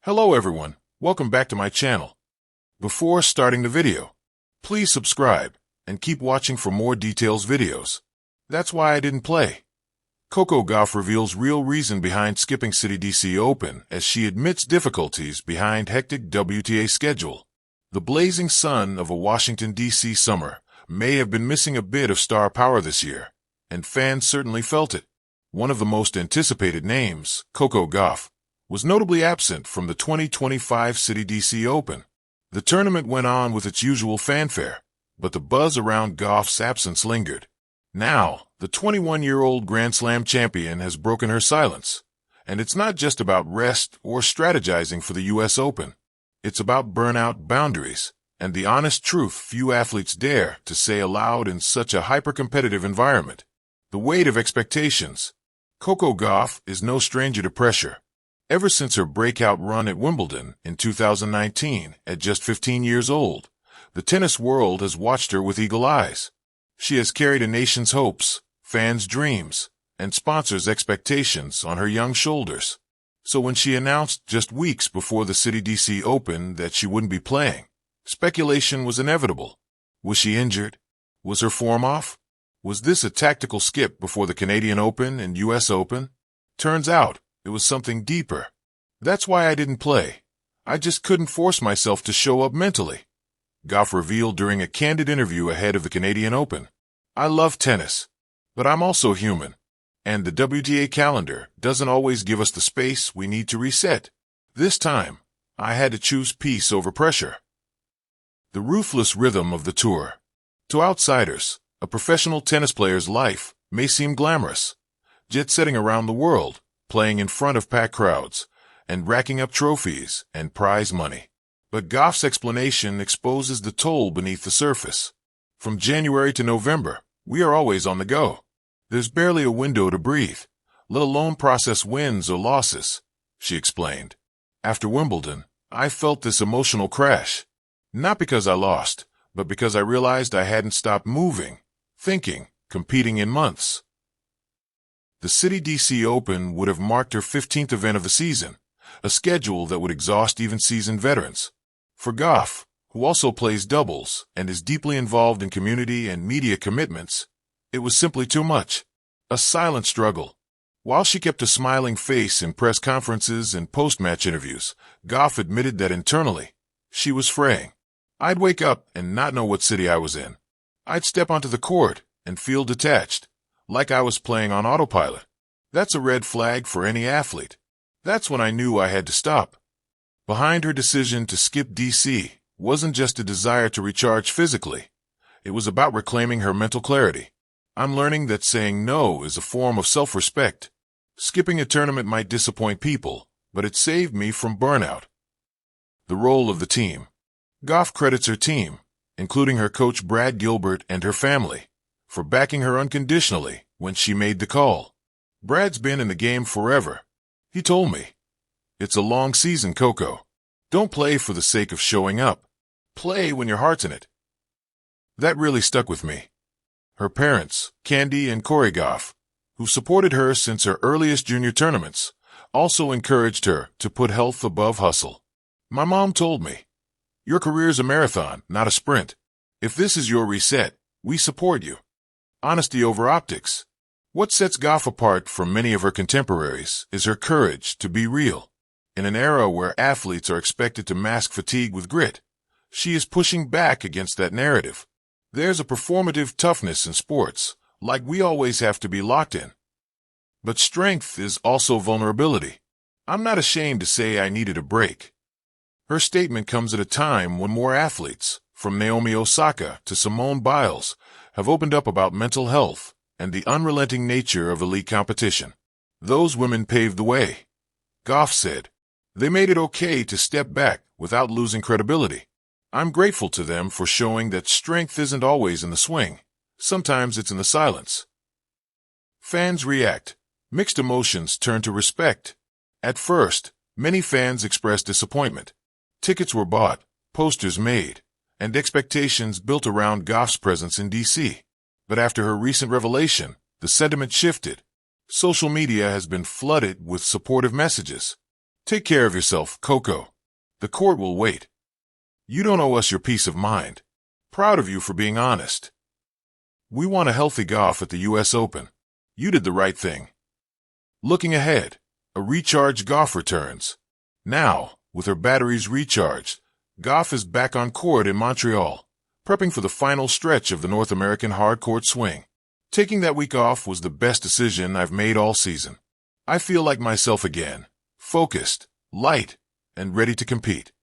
Hello everyone, welcome back to my channel. Before starting the video, please subscribe and keep watching for more details videos. That's why I didn't play. Coco Gauff reveals real reason behind skipping Citi DC Open as she admits difficulties behind hectic WTA schedule. The blazing sun of a Washington, D.C. summer may have been missing a bit of star power this year, and fans certainly felt it. One of the most anticipated names, Coco Gauff, was notably absent from the 2025 Citi DC Open. The tournament went on with its usual fanfare, but the buzz around Gauff's absence lingered. Now, the 21-year-old Grand Slam champion has broken her silence, and it's not just about rest or strategizing for the U.S. Open. It's about burnout, boundaries, and the honest truth few athletes dare to say aloud in such a hyper-competitive environment. The weight of expectations. Coco Gauff is no stranger to pressure. Ever since her breakout run at Wimbledon in 2019, at just 15 years old, the tennis world has watched her with eagle eyes. She has carried a nation's hopes, fans' dreams, and sponsors' expectations on her young shoulders. So when she announced just weeks before the Citi DC Open that she wouldn't be playing, speculation was inevitable. Was she injured? Was her form off? Was this a tactical skip before the Canadian Open and U.S. Open? Turns out, it was something deeper. That's why I didn't play. I just couldn't force myself to show up mentally. Gauff revealed during a candid interview ahead of the Canadian Open. I love tennis, but I'm also human, and the WTA calendar doesn't always give us the space we need to reset. This time, I had to choose peace over pressure. The ruthless rhythm of the tour. To outsiders, a professional tennis player's life may seem glamorous, jet-setting around the world, playing in front of packed crowds, and racking up trophies and prize money. But Gauff's explanation exposes the toll beneath the surface. From January to November, we are always on the go. There's barely a window to breathe, let alone process wins or losses, she explained. After Wimbledon, I felt this emotional crash. Not because I lost, but because I realized I hadn't stopped moving, thinking, competing in months. The Citi DC Open would have marked her 15th event of the season, a schedule that would exhaust even seasoned veterans. For Gauff, who also plays doubles and is deeply involved in community and media commitments, it was simply too much. A silent struggle. While she kept a smiling face in press conferences and post-match interviews, Gauff admitted that internally, she was fraying. I'd wake up and not know what city I was in. I'd step onto the court and feel detached, like I was playing on autopilot. That's a red flag for any athlete. That's when I knew I had to stop. Behind her decision to skip DC wasn't just a desire to recharge physically. It was about reclaiming her mental clarity. I'm learning that saying no is a form of self-respect. Skipping a tournament might disappoint people, but it saved me from burnout. The role of the team. Gauff credits her team, including her coach Brad Gilbert and her family, for backing her unconditionally when she made the call. Brad's been in the game forever. He told me, "It's a long season, Coco. Don't play for the sake of showing up. Play when your heart's in it." That really stuck with me. Her parents, Candy and Coco Gauff, who supported her since her earliest junior tournaments, also encouraged her to put health above hustle. My mom told me, "Your career's a marathon, not a sprint. If this is your reset, we support you." Honesty over optics. What sets Gauff apart from many of her contemporaries is her courage to be real. In an era where athletes are expected to mask fatigue with grit, she is pushing back against that narrative. There's a performative toughness in sports, like we always have to be locked in. But strength is also vulnerability. I'm not ashamed to say I needed a break. Her statement comes at a time when more athletes, from Naomi Osaka to Simone Biles, have opened up about mental health and the unrelenting nature of elite competition. Those women paved the way. Gauff said, "They made it okay to step back without losing credibility. I'm grateful to them for showing that strength isn't always in the swing. Sometimes it's in the silence." Fans react. Mixed emotions turn to respect. At first, many fans expressed disappointment. Tickets were bought, posters made, and expectations built around Gauff's presence in DC. But after her recent revelation, the sentiment shifted. Social media has been flooded with supportive messages. Take care of yourself, Coco. The court will wait. You don't owe us your peace of mind. Proud of you for being honest. We want a healthy Gauff at the US Open. You did the right thing. Looking ahead, a recharged Gauff returns. Now, with her batteries recharged, Gauff is back on court in Montreal, prepping for the final stretch of the North American hard-court swing. Taking that week off was the best decision I've made all season. I feel like myself again, focused, light, and ready to compete.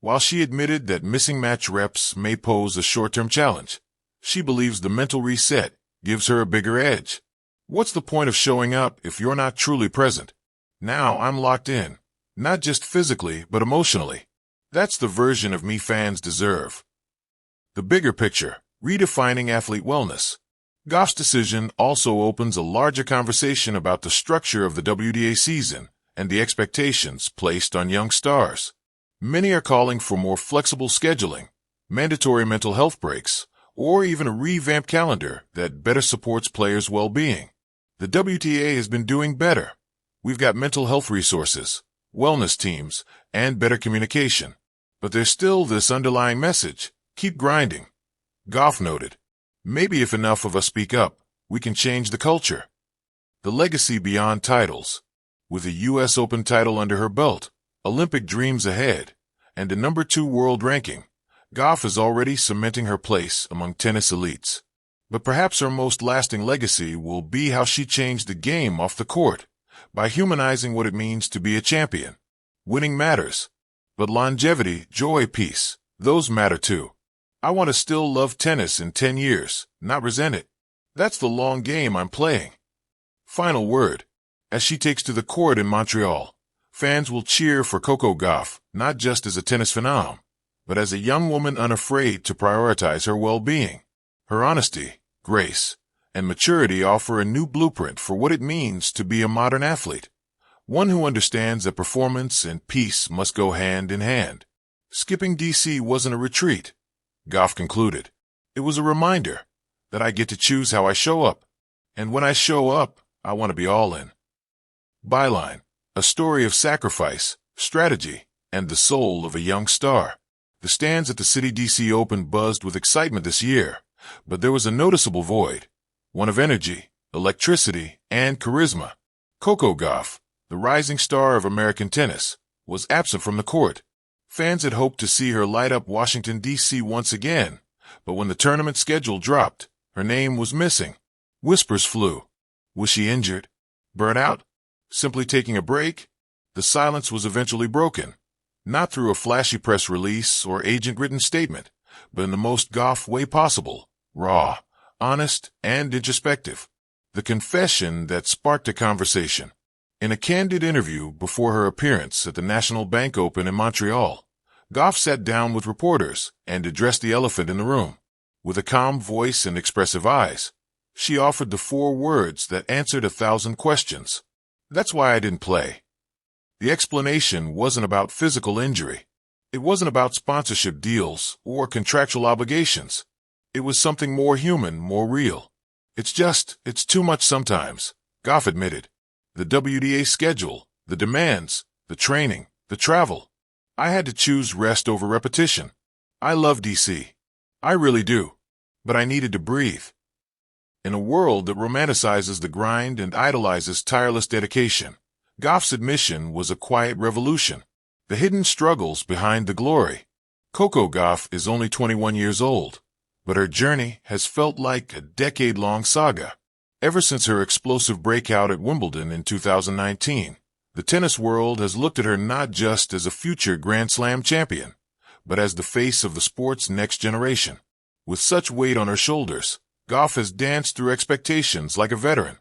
While she admitted that missing match reps may pose a short-term challenge, she believes the mental reset gives her a bigger edge. What's the point of showing up if you're not truly present? Now I'm locked in, not just physically, but emotionally. That's the version of me fans deserve. The bigger picture, redefining athlete wellness. Gauff's decision also opens a larger conversation about the structure of the WTA season and the expectations placed on young stars. Many are calling for more flexible scheduling, mandatory mental health breaks, or even a revamped calendar that better supports players' well-being. The WTA has been doing better. We've got mental health resources, wellness teams, and better communication. But there's still this underlying message: keep grinding. Gauff noted, maybe if enough of us speak up, we can change the culture. The legacy beyond titles. With a US Open title under her belt, Olympic dreams ahead, and a #2 world ranking, Gauff is already cementing her place among tennis elites. But perhaps her most lasting legacy will be how she changed the game off the court, by humanizing what it means to be a champion. Winning matters, but longevity, joy, peace, those matter too. I want to still love tennis in 10 years, not resent it. That's the long game I'm playing. Final word. As she takes to the court in Montreal, fans will cheer for Coco Gauff, not just as a tennis phenom, but as a young woman unafraid to prioritize her well-being. Her honesty, grace, and maturity offer a new blueprint for what it means to be a modern athlete, one who understands that performance and peace must go hand in hand. Skipping DC wasn't a retreat, Gauff concluded. It was a reminder that I get to choose how I show up, and when I show up, I want to be all in. Byline, a story of sacrifice, strategy, and the soul of a young star. The stands at the Citi DC Open buzzed with excitement this year, but there was a noticeable void, one of energy, electricity, and charisma. Coco Gauff, the rising star of American tennis, was absent from the court. Fans had hoped to see her light up Washington, D.C. once again, but when the tournament schedule dropped, her name was missing. Whispers flew. Was she injured? Burnt out? Simply taking a break? The silence was eventually broken, not through a flashy press release or agent-written statement, but in the most Gauff way possible, raw, honest, and introspective. The confession that sparked a conversation. In a candid interview before her appearance at the National Bank Open in Montreal, Gauff sat down with reporters and addressed the elephant in the room. With a calm voice and expressive eyes, she offered the 4 words that answered 1,000 questions. That's why I didn't play. The explanation wasn't about physical injury. It wasn't about sponsorship deals or contractual obligations. It was something more human, more real. It's too much sometimes, Gauff admitted. The WTA schedule, the demands, the training, the travel. I had to choose rest over repetition. I love DC. I really do. But I needed to breathe. In a world that romanticizes the grind and idolizes tireless dedication, Gauff's admission was a quiet revolution. The hidden struggles behind the glory. Coco Gauff is only 21 years old, but her journey has felt like a decade-long saga. Ever since her explosive breakout at Wimbledon in 2019, the tennis world has looked at her not just as a future Grand Slam champion, but as the face of the sport's next generation. With such weight on her shoulders, Gauff has danced through expectations like a veteran,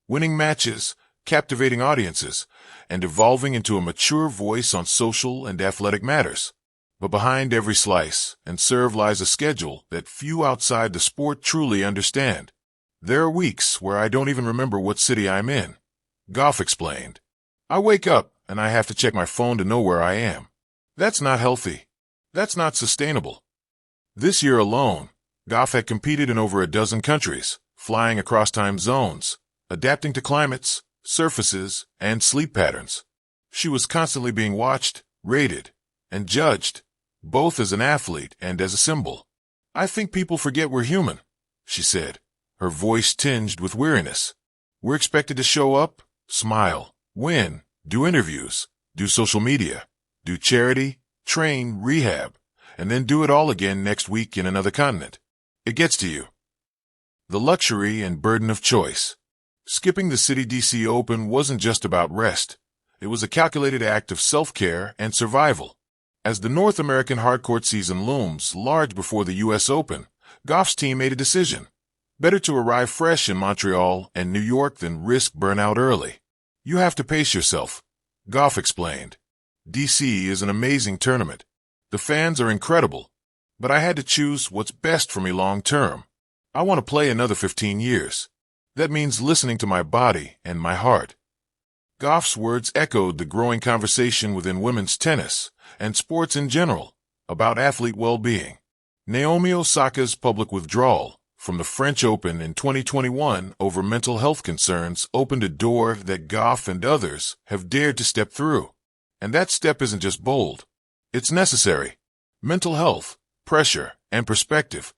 winning matches, captivating audiences, and evolving into a mature voice on social and athletic matters. But behind every slice and serve lies a schedule that few outside the sport truly understand. There are weeks where I don't even remember what city I'm in, Gauff explained. I wake up and I have to check my phone to know where I am. That's not healthy. That's not sustainable. This year alone, Gauff had competed in over a dozen countries, flying across time zones, adapting to climates, surfaces, and sleep patterns. She was constantly being watched, rated, and judged, both as an athlete and as a symbol. "I think people forget we're human," she said, her voice tinged with weariness. "We're expected to show up, smile, win, do interviews, do social media, do charity, train, rehab, and then do it all again next week in another continent. It gets to you." The luxury and burden of choice. Skipping the Citi DC Open wasn't just about rest. It was a calculated act of self-care and survival. As the North American hardcourt season looms large before the U.S. Open, Gauff's team made a decision. Better to arrive fresh in Montreal and New York than risk burnout early. "You have to pace yourself," Gauff explained. "DC is an amazing tournament. The fans are incredible. But I had to choose what's best for me long term. I want to play another 15 years. That means listening to my body and my heart." Gauff's words echoed the growing conversation within women's tennis and sports in general about athlete well-being. Naomi Osaka's public withdrawal from the French Open in 2021 over mental health concerns opened a door that Gauff and others have dared to step through. And that step isn't just bold. It's necessary. Mental health, pressure, and perspective.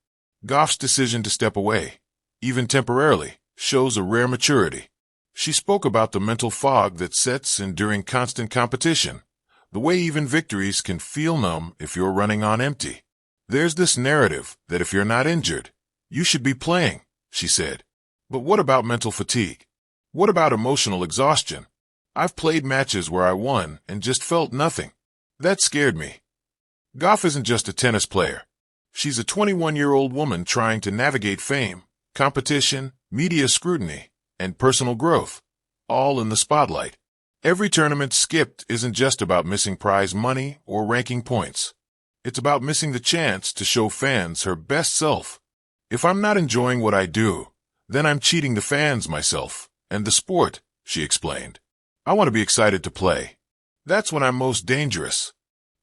Gauff's decision to step away, even temporarily, shows a rare maturity. She spoke about the mental fog that sets in during constant competition, the way even victories can feel numb if you're running on empty. "There's this narrative that if you're not injured, you should be playing," she said. "But what about mental fatigue? What about emotional exhaustion? I've played matches where I won and just felt nothing. That scared me." Gauff isn't just a tennis player. She's a 21-year-old woman trying to navigate fame, competition, media scrutiny, and personal growth, all in the spotlight. Every tournament skipped isn't just about missing prize money or ranking points. It's about missing the chance to show fans her best self. "If I'm not enjoying what I do, then I'm cheating the fans, myself, and the sport," she explained. "I want to be excited to play. That's when I'm most dangerous."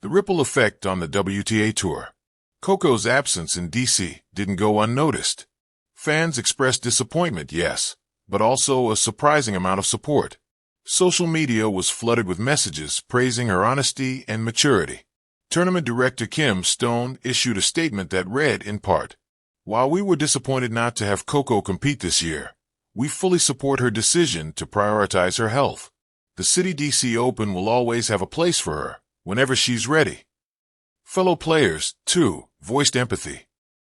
The ripple effect on the WTA Tour. Coco's absence in DC didn't go unnoticed. Fans expressed disappointment, yes, but also a surprising amount of support. Social media was flooded with messages praising her honesty and maturity. Tournament director Kim Stone issued a statement that read, in part, "While we were disappointed not to have Coco compete this year, we fully support her decision to prioritize her health. The Citi DC Open will always have a place for her, whenever she's ready." Fellow players, too, voiced empathy.